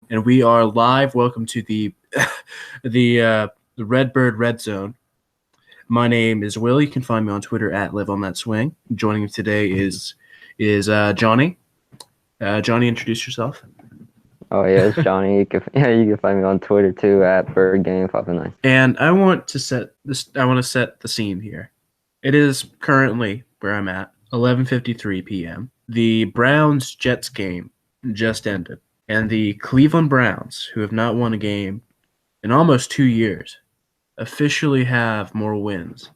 and we are live. Welcome to the the Redbird Redzone. My name is Will. You can find me on Twitter at LiveOnThatSwing. Joining me today is Johnny. Johnny, introduce yourself. Oh yeah, it's Johnny. You can find me on Twitter too at BirdGame509. And I want to set the scene here. It is currently where I'm at, 11:53 p.m. The Browns Jets game just ended, and the Cleveland Browns, who have not won a game in almost 2 years, officially have more wins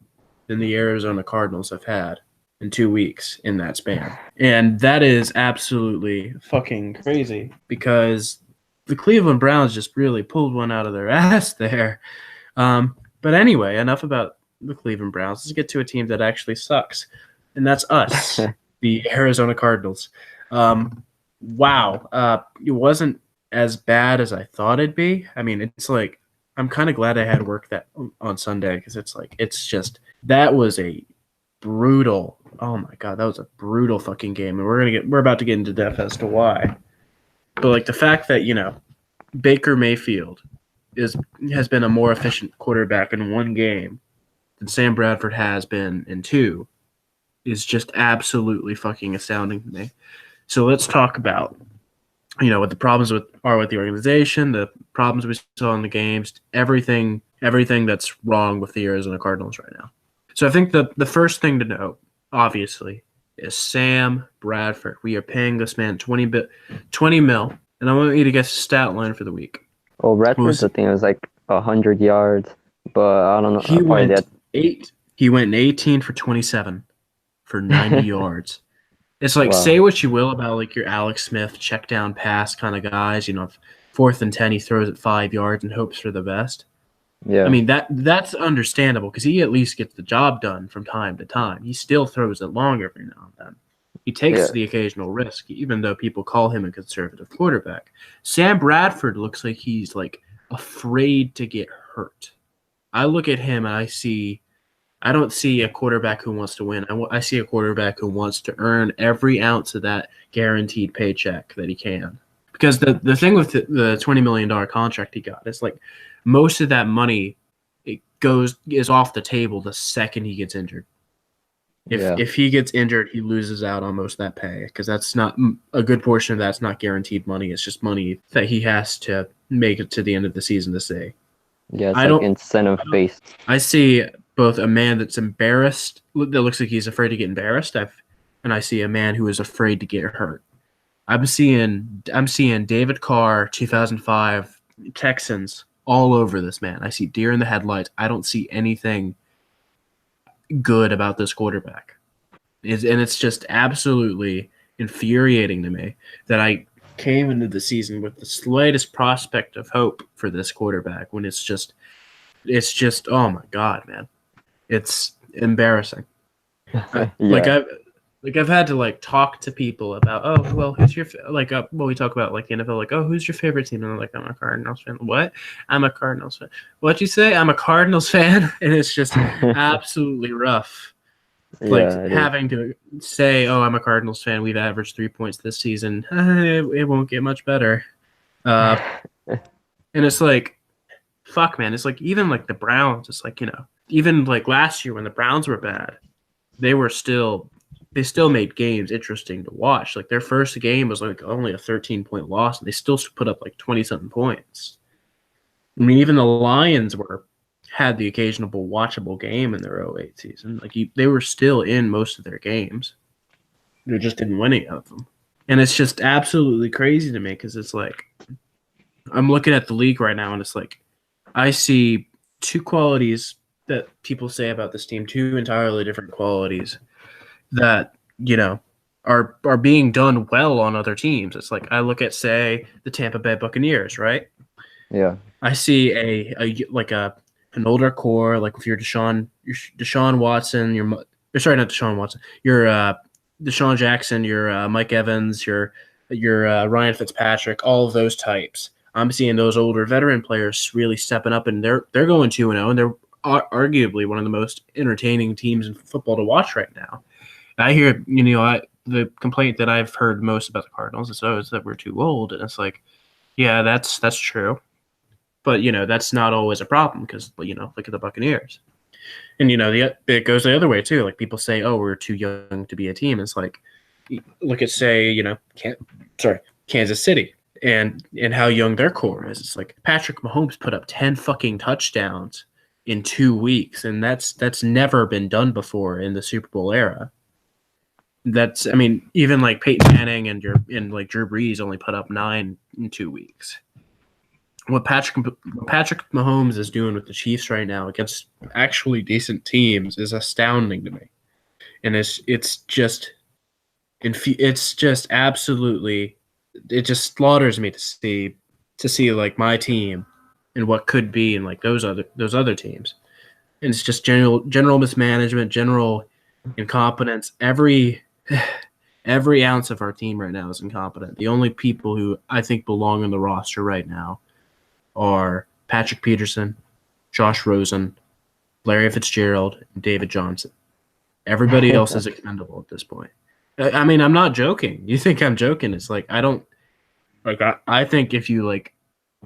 than the Arizona Cardinals have had in 2 weeks in that span. And that is absolutely fucking crazy because the Cleveland Browns just really pulled one out of their ass there. But anyway, enough about the Cleveland Browns. Let's get to a team that actually sucks, and that's us, the Arizona Cardinals. Wow, it wasn't as bad as I thought it'd be. I mean, it's like I'm kind of glad I had work that on Sunday because it's just that was a brutal. Oh my god, that was a brutal fucking game, and we're about to get into depth as to why. But like the fact that Baker Mayfield has been a more efficient quarterback in one game than Sam Bradford has been in two is just absolutely fucking astounding to me. So let's talk about what the problems are with the organization, the problems we saw in the games, everything that's wrong with the Arizona Cardinals right now. So I think the first thing to note, obviously, is Sam Bradford. We are paying this man $20 million, and I want you to guess the stat line for the week. Well, Redford's I think it was like 100 yards, but I don't know. He went 18 for 27 for 90 yards. It's like, Wow. Say what you will about like your Alex Smith check down pass kind of guys. If 4th and 10 he throws it 5 yards and hopes for the best. Yeah. I mean that's understandable because he at least gets the job done from time to time. He still throws it long every now and then. He takes the occasional risk, even though people call him a conservative quarterback. Sam Bradford looks like he's like afraid to get hurt. I look at him and I don't see a quarterback who wants to win. I see a quarterback who wants to earn every ounce of that guaranteed paycheck that he can. Because the thing with the $20 million contract he got is like most of that money is off the table the second he gets injured. If he gets injured, he loses out on most of that pay because that's not a good portion of that's not guaranteed money. It's just money that he has to make it to the end of the season to see. Yeah, it's like incentive based. I see both a man that's embarrassed, that looks like he's afraid to get embarrassed, and I see a man who is afraid to get hurt. I'm seeing David Carr, 2005 Texans, all over this man. I see deer in the headlights. I don't see anything good about this quarterback. And it's just absolutely infuriating to me that I came into the season with the slightest prospect of hope for this quarterback when it's just oh my god, man. It's embarrassing. I've had to like talk to people about who's your we talk about like the NFL like who's your favorite team, and I'm like, I'm a Cardinals fan. What? I'm a Cardinals fan. What'd you say? I'm a Cardinals fan. And it's just absolutely rough. Having to say, I'm a Cardinals fan. We've averaged 3 points this season. It won't get much better. And it's like, fuck, man. It's like even like the Browns. It's like even like last year when the Browns were bad, they still made games interesting to watch. Like their first game was like only a 13-point loss, and they still put up like 20-something points. I mean, even the Lions had the occasional watchable game in their 2008 season. Like they were still in most of their games. They just didn't win any of them. And it's just absolutely crazy to me because it's like I'm looking at the league right now, and it's like I see two qualities that people say about this team, two entirely different qualities that are being done well on other teams. It's like I look at, say, the Tampa Bay Buccaneers, right? Yeah. I see an older core, like if you're Deshaun Watson, not Deshaun Watson, you're Deshaun Jackson, you're Mike Evans, you're Ryan Fitzpatrick, all of those types. I'm seeing those older veteran players really stepping up, and they're going 2-0, and they're arguably one of the most entertaining teams in football to watch right now. I hear, the complaint that I've heard most about the Cardinals is that we're too old, and it's like, Yeah, that's true. But that's not always a problem because look at the Buccaneers. And it goes the other way too. Like people say, "Oh, we're too young to be a team." It's like, look at say, Kansas City and how young their core is. It's like Patrick Mahomes put up 10 fucking touchdowns in 2 weeks, and that's never been done before in the Super Bowl era. I mean, even like Peyton Manning and like Drew Brees only put up 9 in 2 weeks. What Patrick Mahomes is doing with the Chiefs right now against actually decent teams is astounding to me, and it's just absolutely, it just slaughters me to see like my team and what could be and like those other teams, and it's just general mismanagement, general incompetence. Every ounce of our team right now is incompetent. The only people who I think belong on the roster right now are Patrick Peterson, Josh Rosen, Larry Fitzgerald, and David Johnson. Everybody else is expendable at this point. I mean, I'm not joking. You think I'm joking? It's like I think if you like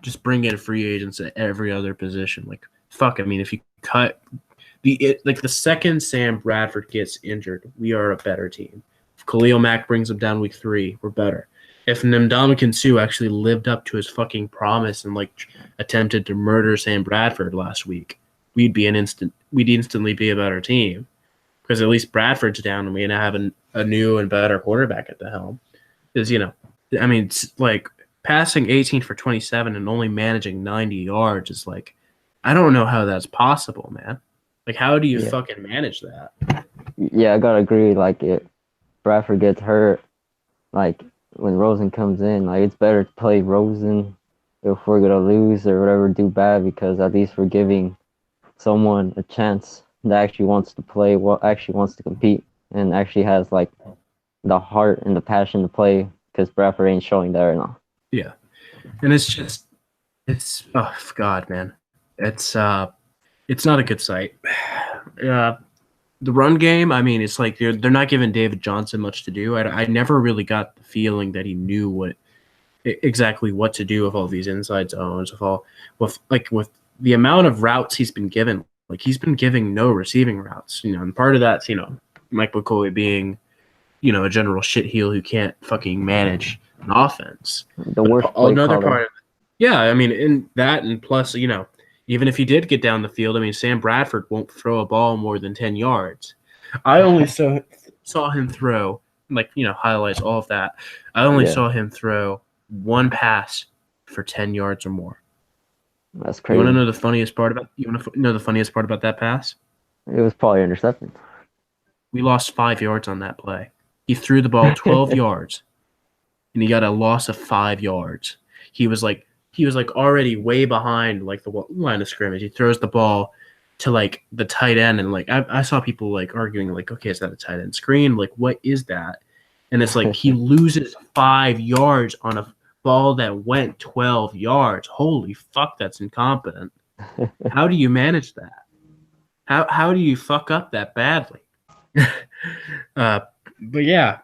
just bring in free agents at every other position, like fuck. I mean, if you cut the second Sam Bradford gets injured, we are a better team. If Khalil Mack brings him down week 3, we're better. If Ndamukong Suh actually lived up to his fucking promise and like attempted to murder Sam Bradford last week, we'd instantly be a better team because at least Bradford's down and we now have a new and better quarterback at the helm. Because I mean, it's like passing 18 for 27 and only managing 90 yards is like, I don't know how that's possible, man. Like, how do you fucking manage that? Yeah, I gotta agree. Like, if Bradford gets hurt, like when Rosen comes in, like it's better to play Rosen if we're gonna lose or whatever, do bad, because at least we're giving someone a chance that actually wants to play, actually wants to compete, and actually has like the heart and the passion to play. Because Bradford ain't showing that right now. Yeah, and it's oh god, man, it's not a good sight. The run game, I mean, it's like they're not giving David Johnson much to do. I never really got the feeling that he knew exactly what to do with all these inside zones, with the amount of routes he's been given. Like he's been giving no receiving routes, and part of that's Mike McCoy being a general shitheel who can't fucking manage an offense. The worst play Another caller. part of yeah, I mean, in that, and plus, even if he did get down the field, I mean, Sam Bradford won't throw a ball more than 10 yards. I only saw him throw, highlights, all of that. I only saw him throw one pass for 10 yards or more. That's crazy. You want to know the funniest part about that pass? It was probably intercepted. We lost 5 yards on that play. He threw the ball 12 yards, and he got a loss of 5 yards. He was already way behind like the line of scrimmage. He throws the ball to like the tight end, and like I saw people like arguing like, okay, is that a tight end screen? Like, what is that? And it's like he loses 5 yards on a ball that went 12 yards. Holy fuck, that's incompetent. How do you manage that? How do you fuck up that badly? But yeah.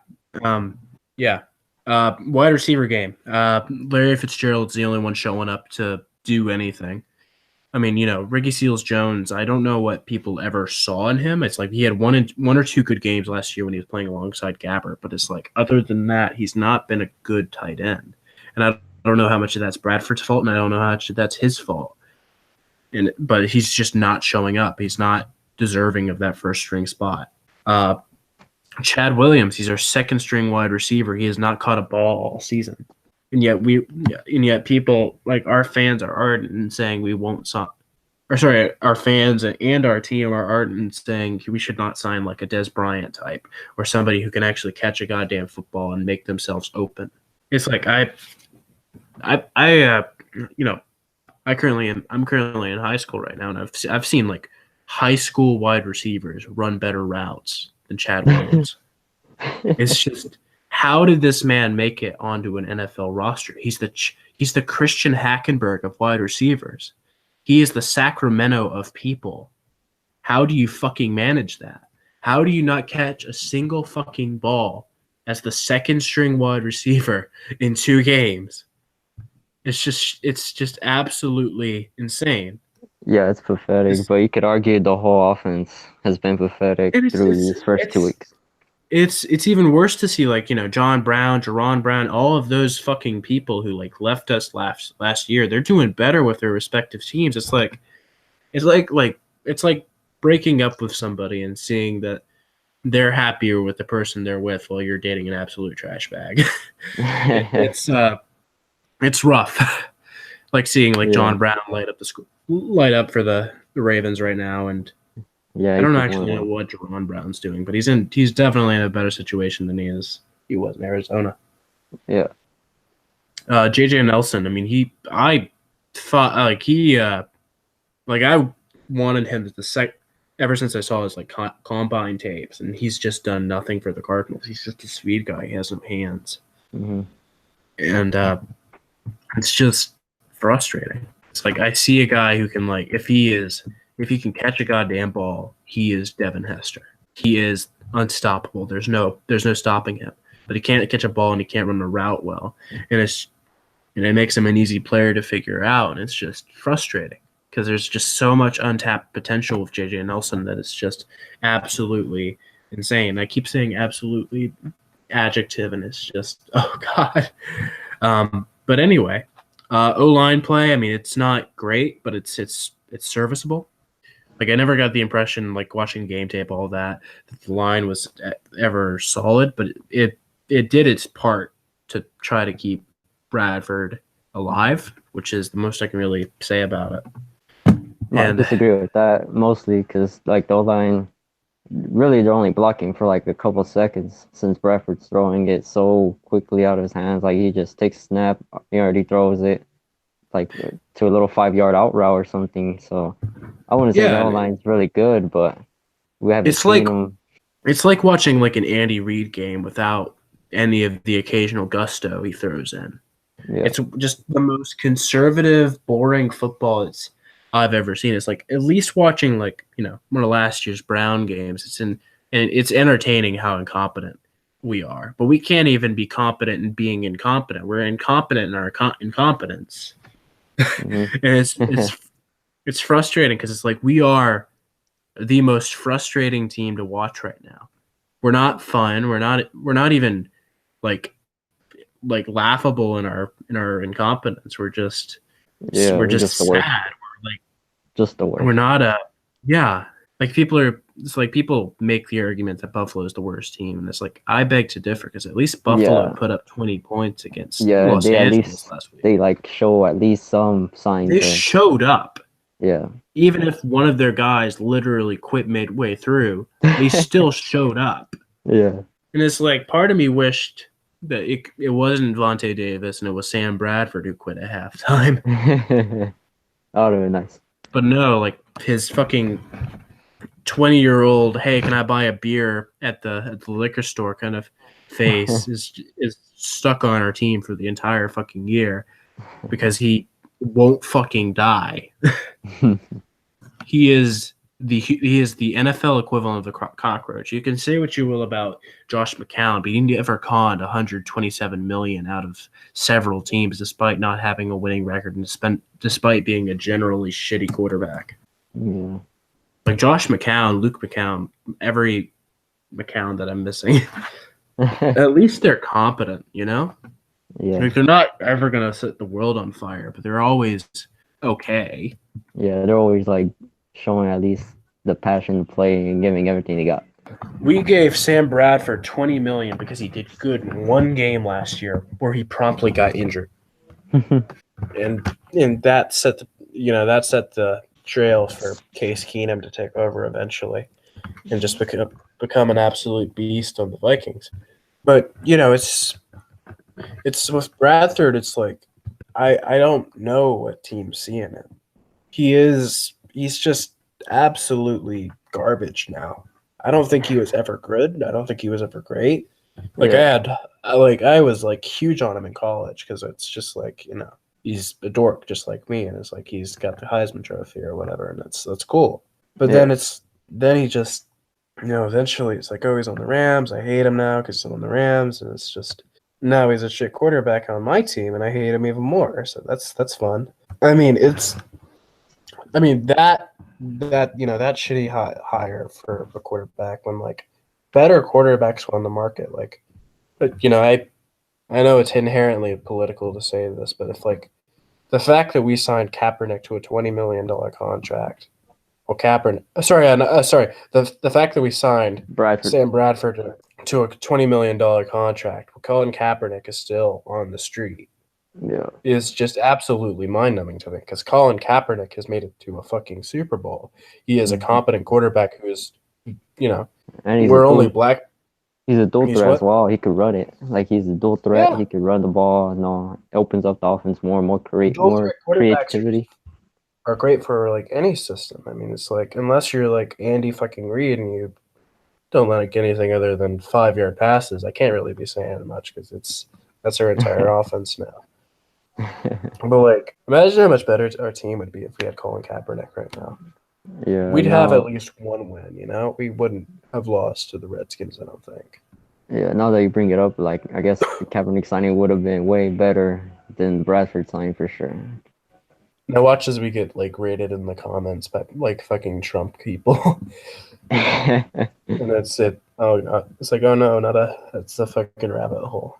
Wide receiver game. Larry Fitzgerald's the only one showing up to do anything. I mean, Ricky Seals-Jones, I don't know what people ever saw in him. It's like he had one or two good games last year when he was playing alongside Gabbert, but it's like other than that, he's not been a good tight end. And I don't know how much of that's Bradford's fault, and I don't know how much of that's his fault. But he's just not showing up. He's not deserving of that first string spot. Chad Williams, he's our second string wide receiver. He has not caught a ball all season. And yet people, like our fans, are ardent in saying we won't sign. Or sorry, our fans and our team are ardent in saying we should not sign like a Des Bryant type or somebody who can actually catch a goddamn football and make themselves open. It's like I'm currently in high school right now, and I've seen like high school wide receivers run better routes than Chad Williams. It's just, how did this man make it onto an NFL roster? He's the Christian Hackenberg of wide receivers. He is the Sacramento of people. How do you fucking manage that? How do you not catch a single fucking ball as the second string wide receiver in 2 games? it's just absolutely insane. Yeah, it's pathetic. It's, But you could argue the whole offense has been pathetic and through these first 2 weeks. it's even worse to see like, John Brown, Jaron Brown, all of those fucking people who like left us last year. They're doing better with their respective teams. It's like breaking up with somebody and seeing that they're happier with the person they're with while you're dating an absolute trash bag. It's rough. Like seeing like Yeah, John Brown light up for the Ravens right now, and yeah, I he don't could actually know win. what Jaron Brown's doing, but he's definitely in a better situation than he was in Arizona. Yeah, JJ Nelson, I mean, I thought like I wanted him ever since I saw his like combine tapes, and he's just done nothing for the Cardinals. He's just a speed guy. He has no hands, hmm and it's just frustrating. It's like I see a guy who can like if he can catch a goddamn ball, he is Devin Hester. He is unstoppable. There's no stopping him. But he can't catch a ball and he can't run a route well, and it makes him an easy player to figure out, and it's just frustrating because there's just so much untapped potential with JJ Nelson that it's just absolutely insane. I keep saying absolutely adjective, and it's just oh god. But anyway, O-line play. I mean, it's not great, but it's serviceable. Like I never got the impression, like watching game tape, all that the line was ever solid, but it did its part to try to keep Bradford alive, which is the most I can really say about it. no, I And disagree with that mostly because like the line, really they're only blocking for like a couple seconds since Bradford's throwing it so quickly out of his hands. Like he just takes a snap, he already throws it like to a little 5 yard out route or something. So I wouldn't say the yeah, O line's really good, but we haven't it's seen like them. it's like watching like an Andy Reid game without any of the occasional gusto he throws in. Yeah, It's just the most conservative, boring football I've ever seen. It's like at least watching like one of last year's Brown games. And it's entertaining how incompetent we are, but we can't even be competent in being incompetent. We're incompetent in our incompetence, hmm and it's frustrating because it's like we are the most frustrating team to watch right now. We're not fun. We're not even like laughable in our incompetence. yeah, We're we're just just the worst, sad. just the We're worst. not yeah. Like it's like people make the argument that Buffalo is the worst team, and it's like I beg to differ because at least Buffalo Yeah, put up 20 points against yeah, Los they at Angeles least last week. they like show at least some signs They of showed up, yeah. even if one of their guys literally quit midway through. They still showed up. Yeah. And it's like part of me wished that it wasn't Vontae Davis and it was Sam Bradford who quit at halftime. That would have been nice. But no, like his fucking 20-year-old, hey, can I buy a beer at the liquor store kind of face is stuck on our team for the entire fucking year because he won't fucking die. He is the NFL equivalent of the cockroach. You can say what you will about Josh McCown, but he never conned 127 million out of several teams, despite not having a winning record and despite being a generally shitty quarterback. Yeah. Like Josh McCown, Luke McCown, every McCown that I'm missing. At least they're competent, Yeah. Like they're not ever gonna set the world on fire, but they're always okay. Yeah, they're always like showing at least the passion to play and giving everything they got. We gave Sam Bradford 20 million because he did good in one game last year where he promptly got injured, and that set the trail for Case Keenum to take over eventually and just become an absolute beast on the Vikings. But it's with Bradford. It's like I don't know what team's seeing him. He's just absolutely garbage now. I don't think he was ever good. I don't think he was ever great. Like Yeah. I was like huge on him in college because it's just like he's a dork just like me, and it's like he's got the Heisman Trophy or whatever, and that's cool. But Yeah. then he just eventually it's like, oh, he's on the Rams. I hate him now because he's on the Rams, and it's just now he's a shit quarterback on my team, and I hate him even more. So that's fun. I mean, that that shitty hire for a quarterback when like better quarterbacks were on the market. Like, but I know it's inherently political to say this, but if like the fact that we signed Kaepernick to a $20 million contract, well, Kaepernick, the fact that we signed Bradford. Sam Bradford to a $20 million contract, while Colin Kaepernick is still on the street, Yeah. is just absolutely mind-numbing to me because Colin Kaepernick has made it to a fucking Super Bowl. He is a competent quarterback who is, And we're only black. He's a dual He's threat as what? well. He could run it. Like he's a dual threat. Yeah, He could run the ball. No, it opens up the offense more dual threat quarterbacks creativity. are great for like any system. I mean, it's like unless you're like Andy fucking Reid and you don't like anything other than 5-yard passes, I can't really be saying much because that's our entire offense now. But like, imagine how much better our team would be if we had Colin Kaepernick right now. Yeah, We'd have at least one win. We wouldn't have lost to the Redskins. I don't think. Yeah, now that you bring it up, like I guess the Kaepernick signing would have been way better than the Bradford signing for sure. Now watch as we get like rated in the comments by like fucking Trump people, and that's it. Oh, it's like, oh no, that's a fucking rabbit hole.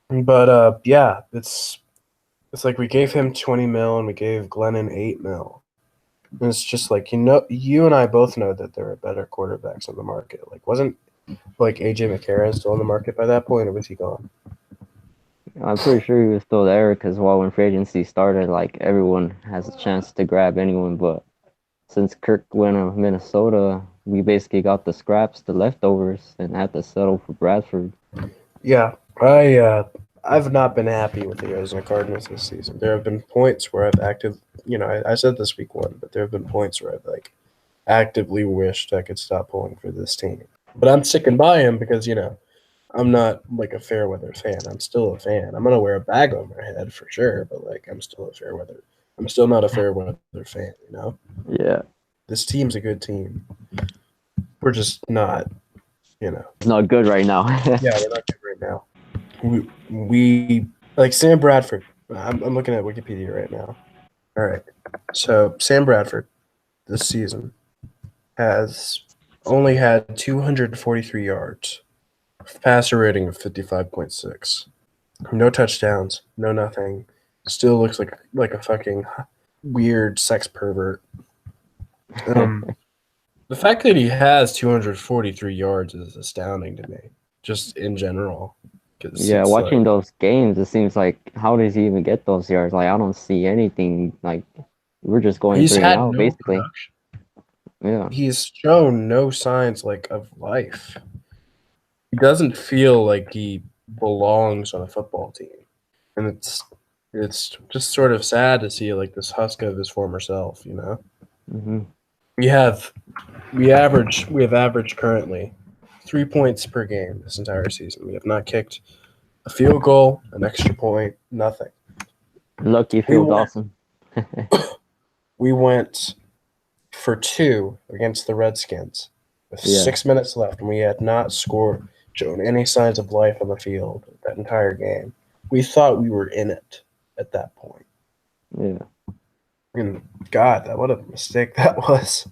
But yeah, it's like we gave him 20 mil and we gave Glennon 8 mil. And it's just like you and I both know that there are better quarterbacks on the market. Like, wasn't like AJ McCarron still on the market by that point, or was he gone? I'm pretty sure he was still there because when free agency started, like everyone has a chance to grab anyone. But since Kirk went to Minnesota, we basically got the scraps, the leftovers, and had to settle for Bradford. Yeah, I've not been happy with the Arizona Cardinals this season. There have been points where I've I said this week 1, but there have been points where I've like actively wished I could stop pulling for this team. But I'm sticking by him because I'm not like a fair weather fan. I'm still a fan. I'm gonna wear a bag on my head for sure, but like I'm still a fair weather. I'm still not a fair weather fan. Yeah, This team's a good team. We're just not. it's not good right now. Yeah, we're not good right now. We like Sam Bradford. I'm looking at Wikipedia right now. All right, so Sam Bradford this season has only had 243 yards, passer rating of 55.6, no touchdowns, no nothing. Still looks like a fucking weird sex pervert. The fact that he has 243 yards is astounding to me, just in general. Yeah, watching those games, it seems like how does he even get those yards? Like I don't see anything. Like we're just going He's 3 and had out, no basically. production. Yeah. He's shown no signs like of life. He doesn't feel like he belongs on a football team, and it's just sort of sad to see like this husk of his former self. Mm-hmm. We have averaged currently 3 points per game this entire season. We have not kicked a field goal, an extra point, nothing. Lucky Phil Dawson. We went for 2 against the Redskins with 6 minutes left, and we had not shown any signs of life on the field that entire game. We thought we were in it at that point. Yeah. And God, what a mistake that was.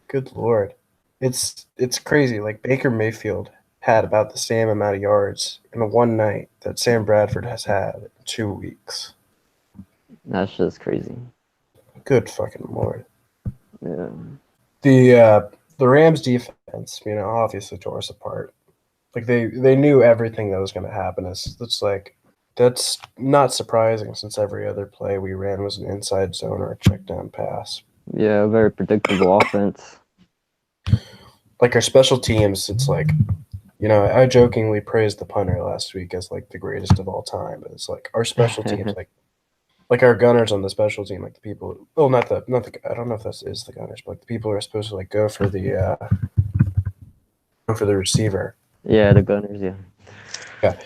Good Lord. It's crazy. Like Baker Mayfield had about the same amount of yards in one night that Sam Bradford has had in 2 weeks. That's just crazy. Good fucking Lord. Yeah. The Rams defense, obviously tore us apart. Like they knew everything that was going to happen. That's not surprising since every other play we ran was an inside zone or a check down pass. Yeah, very predictable offense. Like our special teams, it's like, I jokingly praised the punter last week as like the greatest of all time, but it's like our special teams, like our gunners on the special team, like the people. Well, not the. I don't know if this is the gunners, but like the people who are supposed to like go for the receiver. Yeah, the Gunners. Yeah. Yeah,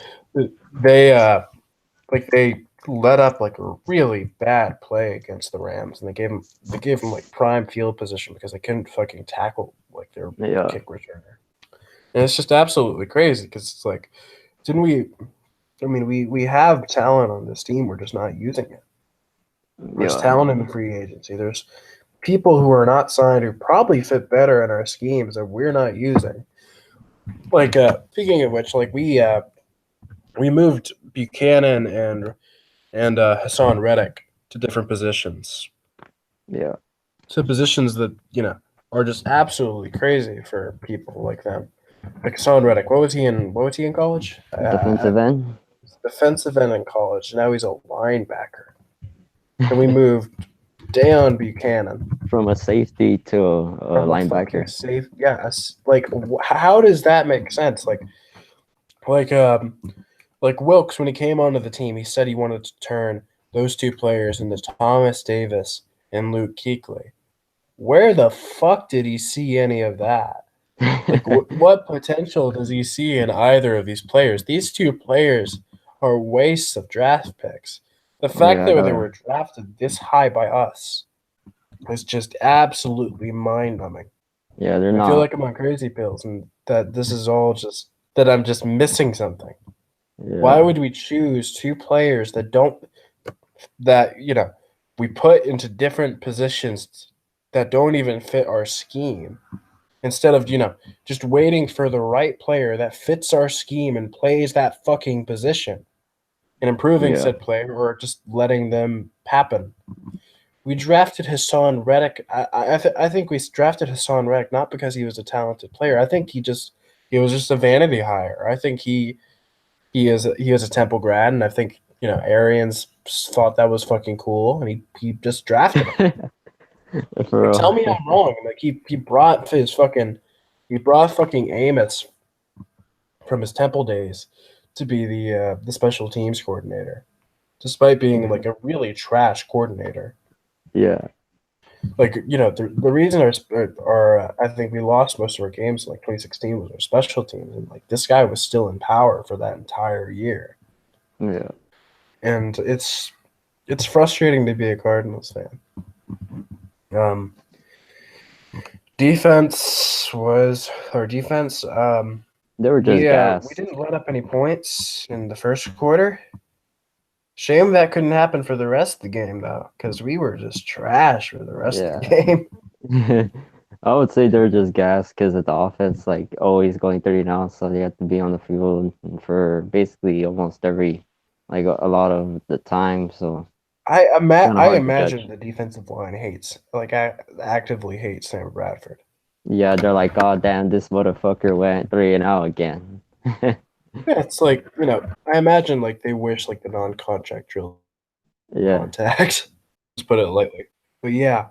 they let up like a really bad play against the Rams, and they gave them like prime field position because they couldn't fucking tackle like their kick returner. And it's just absolutely crazy because it's like Didn't we? I mean, we have talent on this team. We're just not using it. There's Yeah, talent in the free agency. There's people who are not signed who probably fit better in our schemes that we're not using. Like speaking of which, like we moved Buchanan and Hassan Reddick to different positions. yeah. To positions that are just absolutely crazy for people like them. Like Hassan Reddick, what was he in? What was he in college? Defensive end Defensive end in college. Now he's a linebacker. And we moved Deion Buchanan from a safety to a from a fucking linebacker. safe. Yeah, like how does that make sense? Like um, like Wilkes when he came onto the team, he said he wanted to turn those two players into Thomas Davis and Luke Kuechly. Where the fuck did he see any of that? Like, what potential does he see in either of these players? These two players are wastes of draft picks. The fact that they Yeah, were drafted this high by us is just absolutely mind numbing. yeah. They're I feel not. like I'm on crazy pills and that this is all just that I'm just missing something. Why Yeah, would we choose two players that don't, that, we put into different positions that don't even fit our scheme? Instead of, just waiting for the right player that fits our scheme and plays that fucking position and improving yeah, said player or just letting them happen. We drafted Hassan Reddick. I think we drafted Hassan Reddick not because he was a talented player. I think he was just a vanity hire. I think he is a Temple grad, and I think Arians thought that was fucking cool, and he just drafted him. for Like, tell real. me I'm wrong. Like he brought fucking Amos from his Temple days to be the special teams coordinator, despite being like a really trash coordinator. Yeah, Like the reason our I think we lost most of our games in like 2016 was our special teams, and like this guy was still in power for that entire year, yeah. and it's frustrating to be a Cardinals fan. Um, defense was our defense. They were just We gassed. didn't let up any points in the first quarter. Shame that couldn't happen for the rest of the game though, because we were just trash for the rest of the Yeah. game. I would say they're just gassed because of the offense, like always going 30 now, so they have to be on the field for basically almost every, like a lot of the time. So kind of I hard to imagine judge. the defensive line actively hates Sam Bradford. Yeah, they're like, oh damn, this motherfucker went 3-0 again. Yeah, it's like I imagine like they wish like the non-contract drill Yeah, contact. Just put it lightly, but yeah,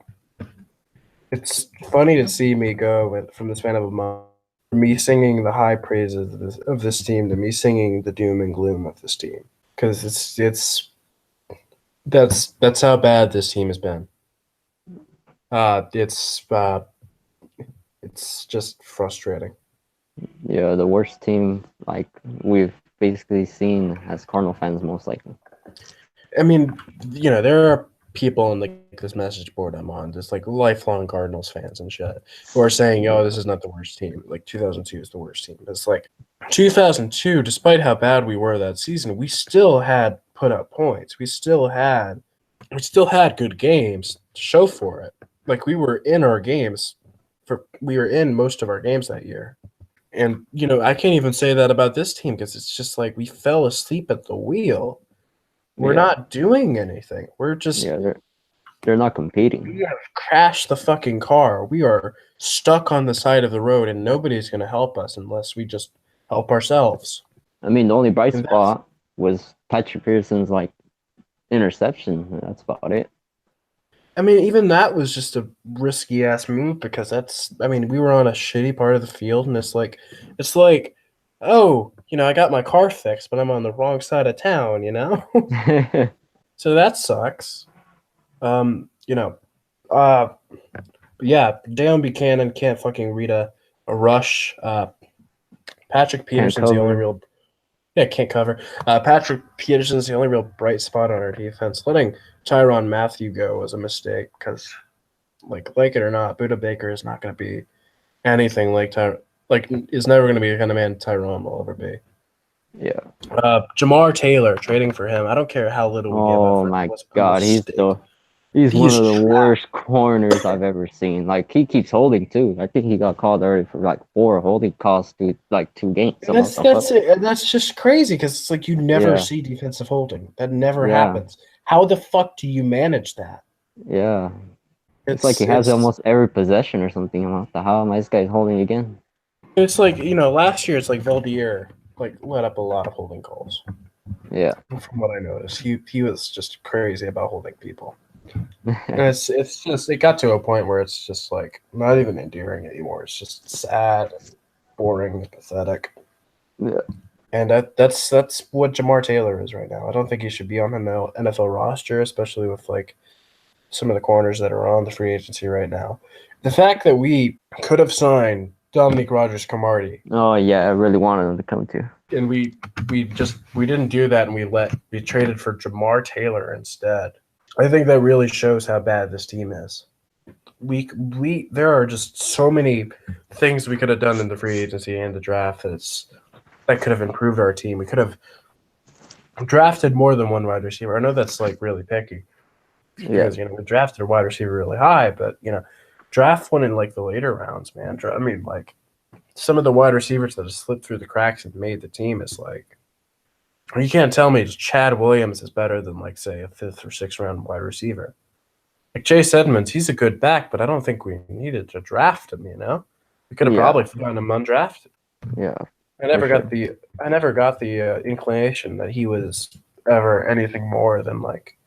it's funny to see me go from the span of a month, from me singing the high praises of this team to me singing the doom and gloom of this team because that's how bad this team has been. Uh, it's uh, it's just frustrating. yeah, the worst team like we've basically seen as Cardinal fans, most likely. I mean, there are people on this message board I'm on, just like lifelong Cardinals fans and shit, who are saying, "Yo, this is not the worst team. Like 2002 is the worst team." It's like 2002, despite how bad we were that season, we still had put up points. We still had good games to show for it. Like we were in our games we were in most of our games that year. And I can't even say that about this team because it's just like we fell asleep at the wheel. We're Yeah, not doing anything. yeah, they're not We competing. have crashed the fucking car. We are stuck on the side of the road, and nobody's going to help us unless we just help ourselves. I mean, the only bright And that's, spot was Patrick Pearson's like interception. That's about it. I mean, even that was just a risky ass move because we were on a shitty part of the field, and it's like, oh, I got my car fixed, but I'm on the wrong side of town. So that sucks. Um, you know, uh, yeah, Deion Buchanan can't fucking read a rush. Patrick Can't Peterson's the only cover. real Yeah, can't cover. Patrick Peterson's the only real bright spot on our defense. Letting Tyrann Mathieu go was a mistake because, like it or not, Buda Baker is not going to be anything like is never going to be the kind of man Tyrann will ever be. Yeah. Jamar Taylor, trading for him. I don't care how little we give Oh up for him. my It was a God, mistake. he's one He's of the trash. worst corners I've ever seen. Like he keeps holding too. I think he got called already for like 4 holding calls to like 2 games. And So what the fuck? that's just crazy because it's like you never Yeah, see defensive holding. That never yeah, happens. How the fuck do you manage that? yeah. It's like he has It's almost every possession or something. I'm like, the hell am I this guy's holding again? it's like last year it's like Valdier like let up a lot of holding calls. Yeah. From what I noticed, he was just crazy about holding people. And it's just it got to a point where it's just like not even endearing anymore. It's just sad and boring and pathetic. Yeah. And that's what Jamar Taylor is right now. I don't think he should be on an NFL roster, especially with like some of the corners that are on the free agency right now. The fact that we could have signed Dominique Rodgers-Cromartie Oh yeah, I really wanted him to come too. and we didn't do that, and we traded for Jamar Taylor instead. I think that really shows how bad this team is. We there are just so many things we could have done in the free agency and the draft that could have improved our team. We could have drafted more than one wide receiver. I know that's like really picky Yeah. because we drafted a wide receiver really high, but draft one in like the later rounds, man. I mean, like some of the wide receivers that have slipped through the cracks and made the team is like you can't tell me Chad Williams is better than like say a 5th or 6th round wide receiver. Like Chase Edmonds, he's a good back, but I don't think we needed to draft him. We could have probably gotten him undrafted. Yeah. I never got the inclination that he was ever anything more than like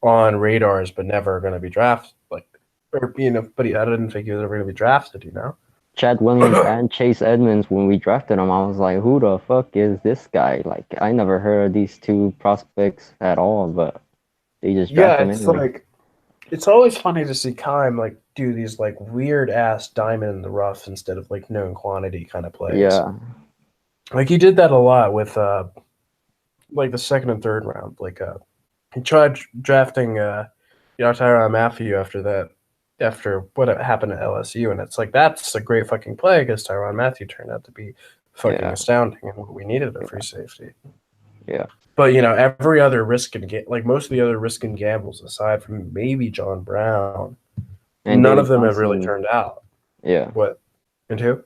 on radars, but never going to be drafted. Like, or but I didn't think he was ever going to be drafted. Chad Williams and Chase Edmonds, when we drafted him, I was like, who the fuck is this guy? Like, I never heard of these 2 prospects at all, but they just drafted him It's anyway. like it's always funny to see Kime like do these like weird ass diamond in the rough instead of like known quantity kind of plays. Yeah. Like he did that a lot with like the 2nd and 3rd round. Like he tried drafting Tyrann Mathieu after what happened at LSU, and it's like that's a great fucking play because Tyrann Mathieu turned out to be fucking astounding, and we needed a free safety. Yeah. But every other risk and like most of the other risk and gambles, aside from maybe John Brown, And none David of them have Johnson, really turned out. Yeah. What? And who?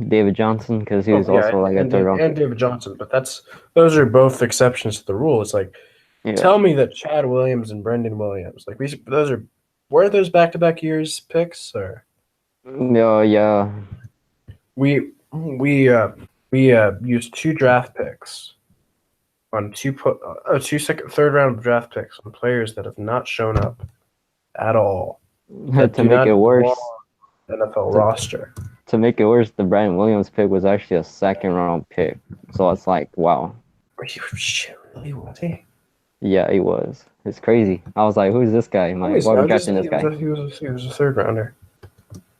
David Johnson, because he was also like a 3rd round. And David Johnson, but those are both exceptions to the rule. It's like tell me that Chad Williams and Brendan Williams, like were those back-to-back years picks or? No, yeah. We used 2 draft picks on 2 third round draft picks on players that have not shown up at all. To make it worse, NFL roster. To make it worse, the Brandon Williams pick was actually a 2nd round pick. So it's like, wow. Shit, really was he? Yeah, he was. It's crazy. I was like, who's this guy? Why are we drafting this guy? He was a 3rd rounder.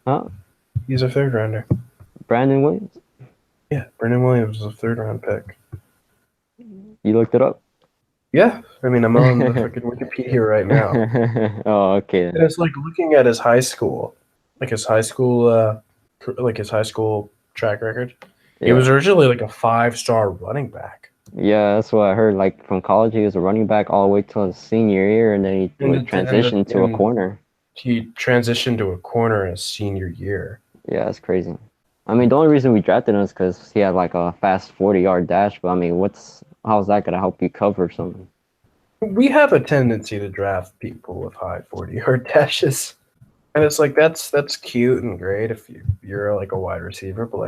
Huh? He's a 3rd rounder. Brandon Williams? Yeah, Brandon Williams was a 3rd round pick. You looked it up? Yeah, I mean, I'm on the fucking Wikipedia right now. Oh, okay. And it's like looking at his high school, his high school track record. Yeah. He was originally like a 5-star running back. Yeah, that's what I heard. Like from college, he was a running back all the way till his senior year, and then he transitioned to a corner. He transitioned to a corner in his senior year. Yeah, that's crazy. I mean, the only reason we drafted him is because he had like a fast 40-yard dash. But I mean, how's that gonna help you cover something? We have a tendency to draft people with high 40-yard dashes, and it's like that's cute and great if you're like a wide receiver, but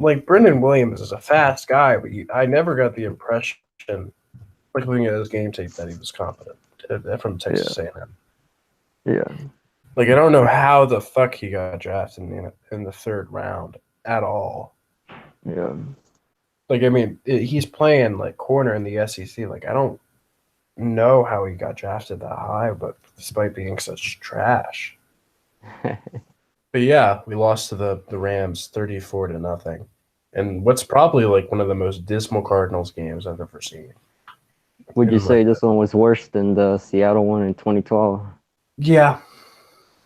like Brendan Williams is a fast guy, but I never got the impression, like looking at his game tape, that he was competent from Texas A&M. Yeah. Like I don't know how the fuck he got drafted in the 3rd round at all. Yeah. Like I mean, he's playing like corner in the SEC. Like I don't know how he got drafted that high, but despite being such trash. But yeah, we lost to the Rams 34-0. And what's probably like one of the most dismal Cardinals games I've ever seen. Would you say this one was worse than the Seattle one in 2012? Yeah.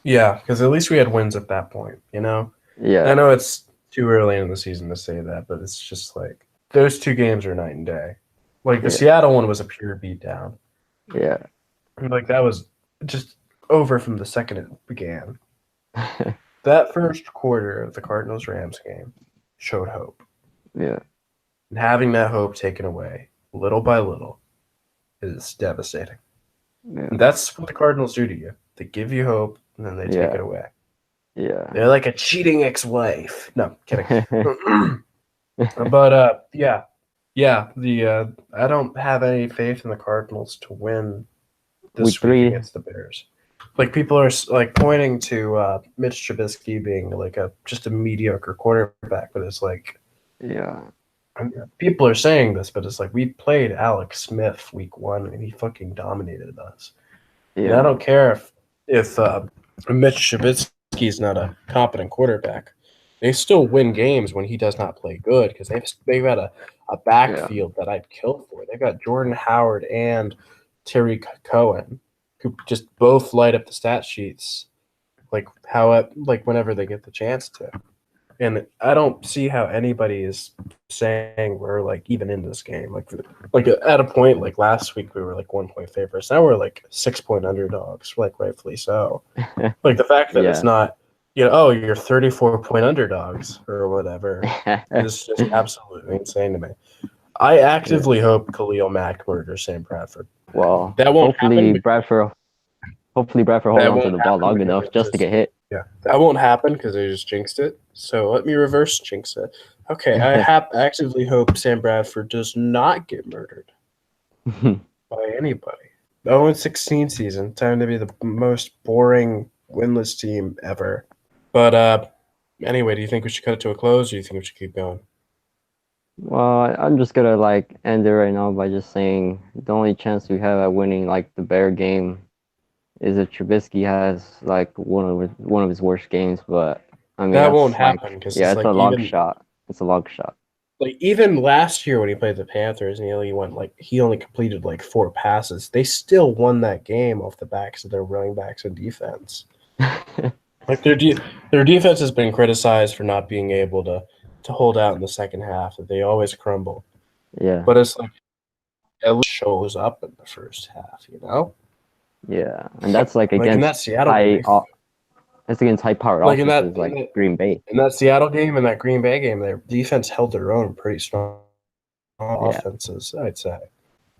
Yeah, because at least we had wins at that point, Yeah. I know it's too early in the season to say that, but it's just like those two games are night and day. Like the Yeah. Seattle one was a pure beatdown. Yeah. Like that was just over from the second it began. That first quarter of the Cardinals Rams game showed hope. Yeah. And having that hope taken away little by little is devastating. Yeah. And that's what the Cardinals do to you. They give you hope and then they take Yeah. it away. Yeah. They're like a cheating ex-wife. No, kidding. But yeah. I don't have any faith in the Cardinals to win this Week 3. against the Bears. Like people are like pointing to Mitch Trubisky being like just a mediocre quarterback, but it's like Yeah. people are saying this, but it's like we played Alex Smith week 1 and he fucking dominated us. And I Yeah. don't care if Mitch Trubisky's not a competent quarterback. They still win games when he does not play good because they've got a backfield that I'd kill for. They've got Jordan Howard and Terry Cohen, who just both light up the stat sheets like whenever they get the chance to. And I don't see how anybody is saying we're like even in this game. Like at a point like last week we were like 1-point favorites. Now we're like 6-point underdogs, like rightfully so. Like the fact that it's not, you're 34-point underdogs or whatever is just absolutely insane to me. I actively hope Khalil Mack murders Sam Bradford. Well, that won't hopefully happen. Hopefully Bradford holds on to the ball long enough just to get hit. Yeah, that won't happen because they just jinxed it. So let me reverse jinx it. Okay, I actively hope Sam Bradford does not get murdered by anybody. 0-16 season, time to be the most boring winless team ever. But anyway, do you think we should cut it to a close, or do you think we should keep going? Well, I'm just gonna end it right now by just saying the only chance we have at winning the Bear game is if Trubisky has one of his worst games, but I mean that won't happen because it's a long shot. It's a long shot. Like even last year when he played the Panthers and he only completed 4 passes, they still won that game off the backs of their running backs and defense. Their defense has been criticized for not being able to hold out in the second half. That they always crumble. Yeah. But it's it shows up in the first half, Yeah, and that's against in that Seattle game. That's against high-powered offenses like Green Bay. In that Seattle game and that Green Bay game, their defense held their own pretty strong offenses, I'd say.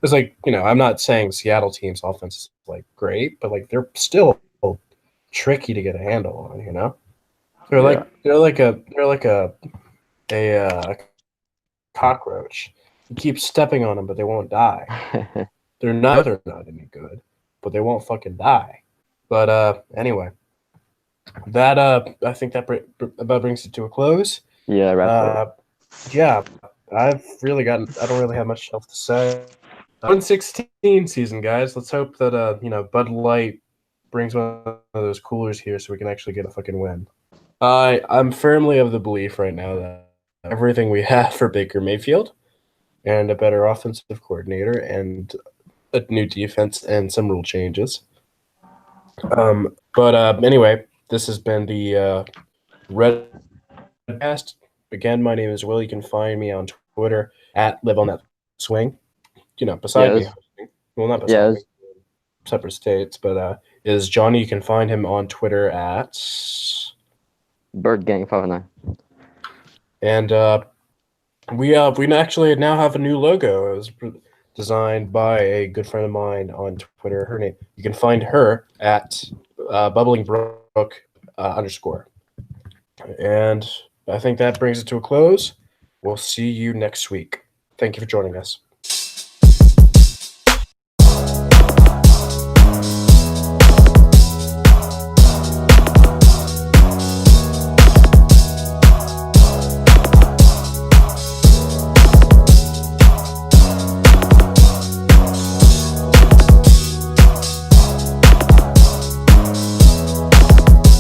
It's I'm not saying Seattle team's offense is great, but they're still tricky to get a handle on, They're like a cockroach. You keep stepping on them, but they won't die. They're not any good, but they won't fucking die. But anyway, that I think that about brings it to a close. Yeah, wrap it. Yeah, I don't really have much else to say. 1-16 season, guys. Let's hope that Bud Light brings one of those coolers here so we can actually get a fucking win. I'm firmly of the belief right now that everything we have for Baker Mayfield and a better offensive coordinator and a new defense and some rule changes. But anyway, this has been the Redcast. Again, my name is Will. You can find me on Twitter at LiveOnThatSwing. Beside me. Well, not beside me. Separate states, but is Johnny. You can find him on Twitter at BirdGang509. And we actually now have a new logo. It was designed by a good friend of mine on Twitter. Her name, you can find her at BubblingBrook _. And I think that brings it to a close. We'll see you next week. Thank you for joining us.